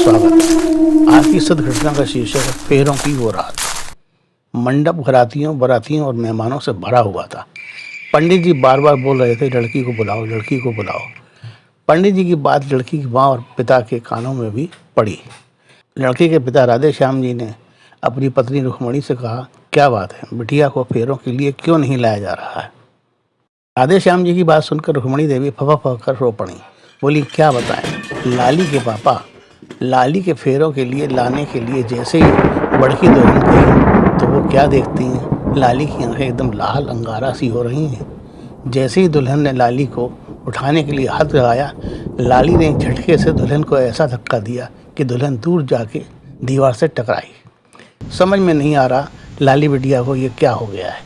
स्वागत है। आज की सद घटना का शीर्षक है फेरों की वो रात। मंडप घरातियों, बारातियों और मेहमानों से भरा हुआ था। पंडित जी बार बार बोल रहे थे, लड़की को बुलाओ, लड़की को बुलाओ। पंडित जी की बात लड़की की माँ और पिता के कानों में भी पड़ी। लड़के के पिता राधे श्याम जी ने अपनी पत्नी रुक्मणी से कहा, क्या बात है, बिटिया को फेरों के लिए क्यों नहीं लाया जा रहा है? राधे श्याम जी की बात सुनकर रुक्मणी देवी फपा कर रो पड़ी। बोली, क्या बताएं, लाली के पापा लाली के फेरों के लिए लाने के लिए जैसे ही बड़की दुल्हन गई तो वो क्या देखती हैं, लाली की आंखें एकदम लाल अंगारा सी हो रही हैं। जैसे ही दुल्हन ने लाली को उठाने के लिए हाथ लगाया, लाली ने एक झटके से दुल्हन को ऐसा धक्का दिया कि दुल्हन दूर जाके दीवार से टकराई। समझ में नहीं आ रहा लाली बिटिया को ये क्या हो गया है।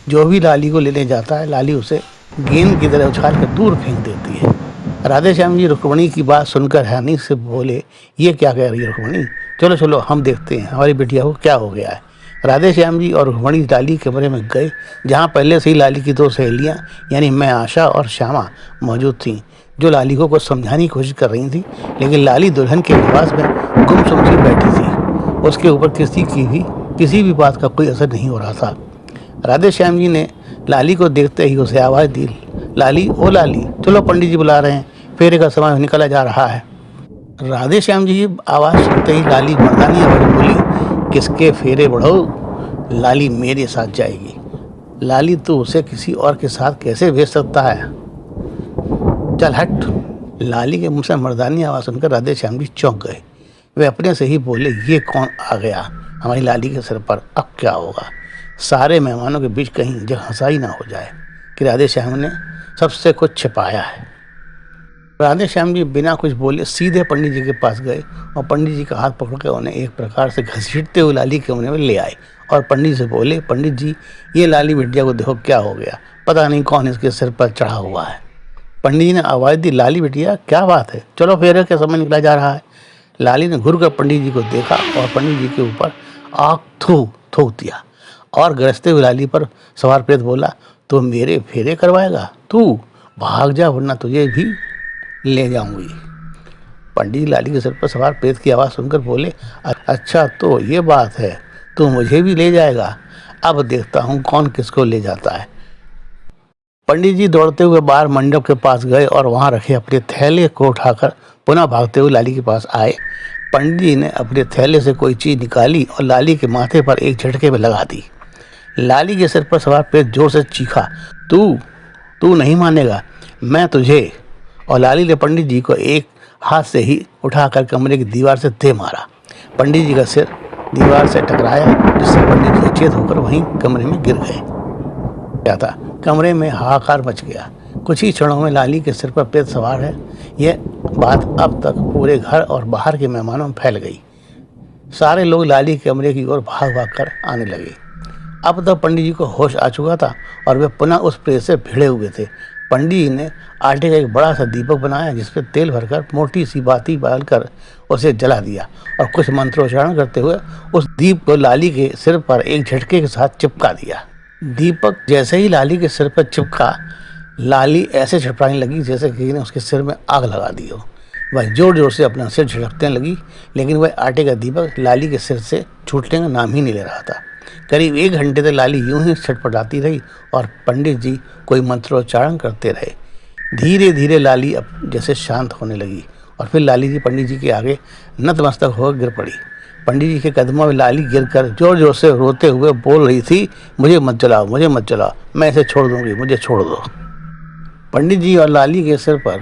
जो भी लाली को लेने जाता है, लाली उसे गेंद की तरह उछाल कर दूर फेंक देती है। राधे श्याम जी रुक्मणी की बात सुनकर हैरानी से बोले, ये क्या कह रही है रुक्मणी? चलो चलो हम देखते हैं हमारी बिटिया को क्या हो गया है। राधे श्याम जी और रुक्मणी लाली के कमरे में गए, जहाँ पहले से ही लाली की दो सहेलियाँ यानी मैं, आशा और श्यामा मौजूद थीं, जो लाली को कुछ समझाने की कोशिश कर रही थी। लेकिन लाली दुल्हन के लिबास में गुमसुम सी बैठी थी। उसके ऊपर किसी भी बात का कोई असर नहीं हो रहा था। राधे श्याम जी ने लाली को देखते ही उसे आवाज़ दी, लाली, ओ लाली, चलो पंडित जी बुला रहे हैं, फेरे का समय निकला जा रहा है। राधे श्याम जी की आवाज़ सुनते ही लाली मर्दानी आवाज़ बोली, किसके फेरे बढ़ो? लाली मेरे साथ जाएगी। लाली, तो उसे किसी और के साथ कैसे भेज सकता है? चल हट। लाली के मुंह से मर्दानी आवाज़ सुनकर राधे श्याम जी चौंक गए। वे अपने से ही बोले, ये कौन आ गया हमारी लाली के सिर पर? अब क्या होगा? सारे मेहमानों के बीच कहीं जब हंसाई ना हो जाए कि राधे श्याम ने सबसे कुछ छिपाया है। राधे श्याम जी बिना कुछ बोले सीधे पंडित जी के पास गए और पंडित जी का हाथ पकड़ कर उन्हें एक प्रकार से घसीटते हुए लाली के कमरे में ले आए और पंडित जी से बोले, पंडित जी, ये लाली बिटिया को देखो क्या हो गया, पता नहीं कौन इसके सिर पर चढ़ा हुआ है। पंडित जी ने आवाज़ दी, लाली बिटिया क्या बात है, चलो फेरे का समय निकला जा रहा है। लाली ने घुर कर पंडित जी को देखा और पंडित जी के ऊपर आग थूक दिया और गरजते हुए लाली पर सवार प्रेत बोला, तो मेरे फेरे करवाएगा? तू भाग जा, वरना तुझे भी ले जाऊंगी। पंडित जी लाली के सिर पर सवार प्रेत की आवाज़ सुनकर बोले, अच्छा तो ये बात है, तू मुझे भी ले जाएगा? अब देखता हूँ कौन किसको ले जाता है। पंडित जी दौड़ते हुए बाहर मंडप के पास गए और वहाँ रखे अपने थैले को उठाकर पुनः भागते हुए लाली के पास आए। पंडित जी ने अपने थैले से कोई चीज़ निकाली और लाली के माथे पर एक झटके में लगा दी। लाली के सिर पर सवार प्रेत जोर से चीखा, तू नहीं मानेगा, मैं तुझे। और लाली ने पंडित जी को एक हाथ से ही उठाकर कमरे की दीवार से दे मारा। पंडित जी का सिर दीवार से टकराया, जिससे पंडित जी अचेत होकर वहीं कमरे में गिर गए। क्या था, कमरे में हाहाकार मच गया। कुछ ही क्षणों में लाली के सिर पर प्रेत सवार है, यह बात अब तक पूरे घर और बाहर के मेहमानों में फैल गई। सारे लोग लाली के कमरे की ओर भाग कर आने लगे। अब तक पंडित जी को होश आ चुका था और वे पुनः उस प्रेत से भिड़े हुए थे। पंडित जी ने आटे का एक बड़ा सा दीपक बनाया, जिसपे तेल भरकर मोटी सी बाती डालकर उसे जला दिया और कुछ मंत्रोच्चारण करते हुए उस दीप को लाली के सिर पर एक झटके के साथ चिपका दिया। दीपक जैसे ही लाली के सिर पर चिपका, लाली ऐसे छटपटाने लगी जैसे किसी ने उसके सिर में आग लगा दी हो। वह जोर जोर से अपना सिर झटकने लगी, लेकिन वह आटे का दीपक लाली के सिर से छूटने का नाम ही नहीं ले रहा था। करीब 1 घंटे तक लाली यूं ही छटपटाती रही और पंडित जी कोई मंत्रोच्चारण करते रहे। धीरे धीरे लाली अब जैसे शांत होने लगी और फिर लाली जी पंडित जी के आगे नतमस्तक होकर गिर पड़ी। पंडित जी के कदमों में लाली गिरकर जोर जोर से रोते हुए बोल रही थी, मुझे मत जलाओ, मुझे मत जलाओ, मैं इसे छोड़ दूंगी, मुझे छोड़ दो। पंडित जी और लाली के सिर पर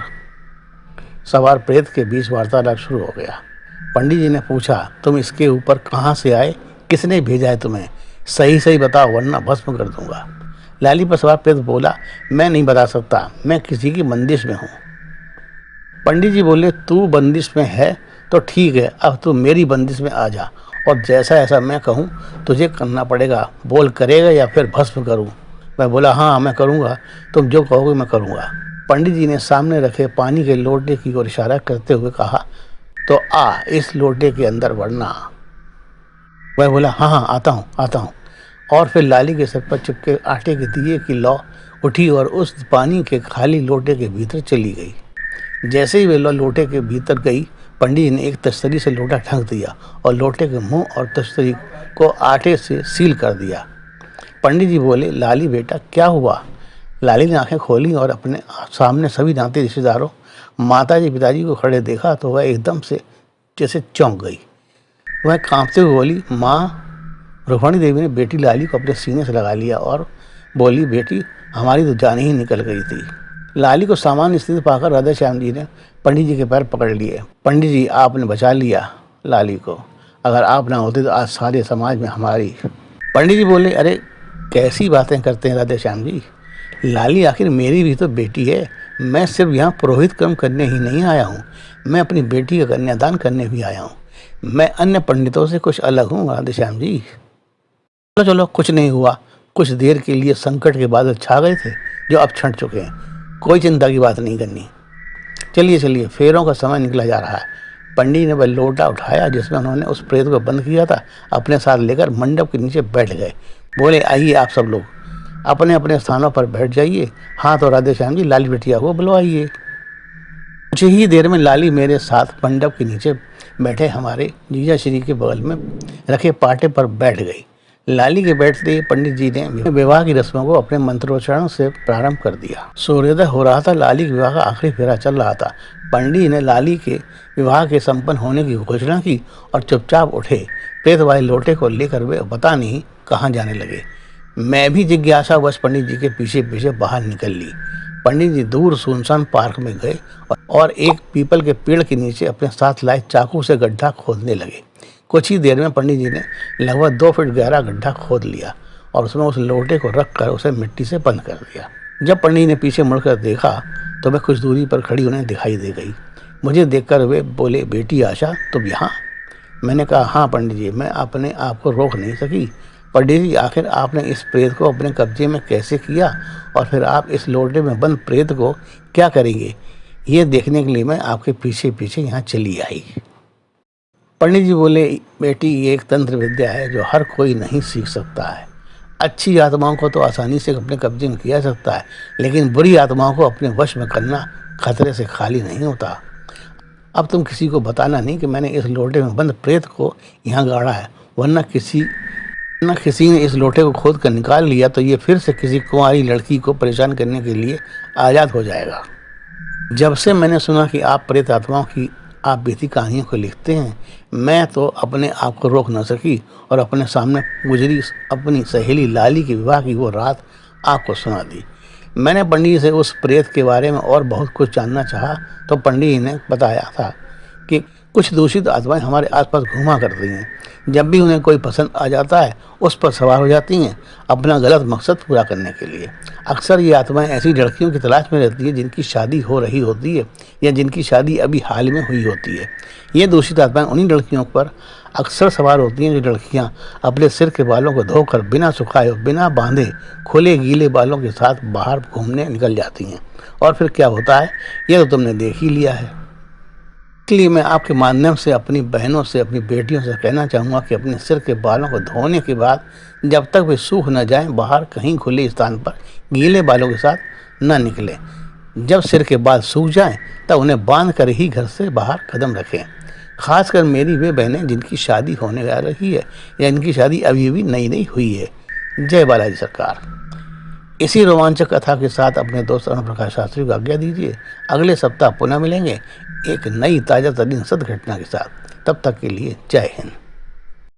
सवार प्रेत के बीच वार्तालाप शुरू हो गया। पंडित जी ने पूछा, तुम इसके ऊपर कहाँ से आए, किसने भेजा है तुम्हें? सही बताओ, वरना भस्म कर दूंगा। लाली पर सवार प्रेत बोला, मैं नहीं बता सकता, मैं किसी की बंदिश में हूँ। पंडित जी बोले, तू बंदिश में है तो ठीक है, अब तू मेरी बंदिश में आ जा और जैसा ऐसा मैं कहूँ तुझे करना पड़ेगा। बोल, करेगा या फिर भस्म करूँ? मैं बोला, हाँ मैं करूँगा, तुम जो कहोगे मैं करूँगा। पंडित जी ने सामने रखे पानी के लोटे की ओर इशारा करते हुए कहा, तो आ इस लोटे के अंदर, वरना। वह बोला, हाँ आता हूँ। और फिर लाली के सिर पर चिपके आटे के दिए की लौ उठी और उस पानी के खाली लोटे के भीतर चली गई। जैसे ही वे लौ लोटे के भीतर गई, पंडित जी ने एक तस्तरी से लोटा ढक दिया और लोटे के मुंह और तस्तरी को आटे से सील कर दिया। पंडित जी बोले, लाली बेटा क्या हुआ? लाली ने आंखें खोली और अपने सामने सभी नाते रिश्तेदारों, माताजी पिताजी को खड़े देखा तो वह एकदम से जैसे चौंक गई। वह कांपते हुए बोली, माँ। रुक्मणी देवी ने बेटी लाली को अपने सीने से लगा लिया और बोली, बेटी हमारी तो जान ही निकल गई थी। लाली को सामान्य स्थिति पाकर राधे श्याम जी ने पंडित जी के पैर पकड़ लिए। पंडित जी, आपने बचा लिया लाली को, अगर आप ना होते तो आज सारे समाज में हमारी। पंडित जी बोले, अरे कैसी बातें करते हैं राधे श्याम जी, लाली आखिर मेरी भी तो बेटी है। मैं सिर्फ यहाँ पुरोहित कर्म करने ही नहीं आया हूँ, मैं अपनी बेटी का कन्यादान करने भी आया हूँ। मैं अन्य पंडितों से कुछ अलग हूँ राधे श्याम जी। चलो चलो, कुछ नहीं हुआ। कुछ देर के लिए संकट के बादल छा गए थे जो अब छंट चुके हैं, कोई चिंता की बात नहीं करनी। चलिए चलिए, फेरों का समय निकला जा रहा है। पंडित ने वह लोटा उठाया जिसमें उन्होंने उस प्रेत को बंद किया था, अपने साथ लेकर मंडप के नीचे बैठ गए। बोले, आइए आप सब लोग अपने अपने स्थानों पर बैठ जाइए। हाँ तो राधे श्याम जी, लाली बिटिया को बुलवाइए। कुछ ही देर में लाली मेरे साथ मंडप के नीचे बैठे हमारे जीजा श्री के बगल में रखे पाटे पर बैठ गई। लाली के बैठते ही पंडित जी ने विवाह की रस्मों को अपने मंत्रोच्चारण से प्रारंभ कर दिया। सूर्योदय हो रहा था, लाली के विवाह का आखिरी फेरा चल रहा था। पंडित जी ने लाली के विवाह के संपन्न होने की घोषणा की और चुपचाप उठे। प्रेत वाले लोटे को लेकर वे पता नहीं कहाँ जाने लगे। मैं भी जिज्ञासावश पंडित जी के पीछे पीछे बाहर निकल ली। पंडित जी दूर सुनसान पार्क में गए और एक पीपल के पेड़ के नीचे अपने साथ लाए चाकू से गड्ढा खोदने लगे। कुछ ही देर में पंडित जी ने लगभग 2 फीट गहरा गड्ढा खोद लिया और उसमें उस लोटे को रख कर उसे मिट्टी से बंद कर दिया। जब पंडित जी ने पीछे मुड़कर देखा तो मैं कुछ दूरी पर खड़ी उन्हें दिखाई दे गई। मुझे देखकर वे बोले, बेटी आशा तुम यहाँ? मैंने कहा, हाँ पंडित जी, मैं अपने आप को रोक नहीं सकी। पंडित जी, आखिर आपने इस प्रेत को अपने कब्जे में कैसे किया और फिर आप इस लोटे में बंद प्रेत को क्या करेंगे, ये देखने के लिए मैं आपके पीछे पीछे यहाँ चली आई। पंडित जी बोले, बेटी ये एक तंत्र विद्या है जो हर कोई नहीं सीख सकता है। अच्छी आत्माओं को तो आसानी से अपने कब्जे में किया सकता है, लेकिन बुरी आत्माओं को अपने वश में करना खतरे से खाली नहीं होता। अब तुम किसी को बताना नहीं कि मैंने इस लोटे में बंद प्रेत को यहाँ गाड़ा है, वरना किसी ने इस लोटे को खोद कर निकाल लिया तो ये फिर से किसी कुंवारी लड़की को परेशान करने के लिए आज़ाद हो जाएगा। जब से मैंने सुना कि आप प्रेत आत्माओं की आप बीती कहानियों को लिखते हैं, मैं तो अपने आप को रोक न सकी और अपने सामने गुजरी अपनी सहेली लाली के विवाह की वो रात आपको सुना दी। मैंने पंडित जी से उस प्रेत के बारे में और बहुत कुछ जानना चाहा तो पंडित जी ने बताया था कि कुछ दूषित आत्माएं हमारे आसपास घूमा करती हैं। जब भी उन्हें कोई पसंद आ जाता है उस पर सवार हो जाती हैं अपना गलत मकसद पूरा करने के लिए। अक्सर ये आत्माएं ऐसी लड़कियों की तलाश में रहती हैं जिनकी शादी हो रही होती है या जिनकी शादी अभी हाल में हुई होती है। ये दूषित आत्माएं उन्हीं लड़कियों पर अक्सर सवार होती हैं जो लड़कियां अपने सिर के बालों को धोकर बिना सुखाए बिना बांधे खुले गीले बालों के साथ बाहर घूमने निकल जाती हैं। और फिर क्या होता है ये तो तुमने देख ही लिया है। इसलिए मैं आपके माध्यम से अपनी बहनों से अपनी बेटियों से कहना चाहूँगा कि अपने सिर के बालों को धोने के बाद जब तक वे सूख न जाएं बाहर कहीं खुले स्थान पर गीले बालों के साथ न निकलें। जब सिर के बाल सूख जाएं तब उन्हें बांध कर ही घर से बाहर कदम रखें। खासकर मेरी वे बहनें जिनकी शादी होने जा रही है या इनकी शादी अभी भी नई नई हुई है। जय बालाजी सरकार। इसी रोमांचक कथा के साथ अपने दोस्त अरुण प्रकाश शास्त्री को आज्ञा दीजिए। अगले सप्ताह पुनः मिलेंगे एक नई ताज़ा तरीन सद घटना के साथ। तब तक के लिए जय हिंद।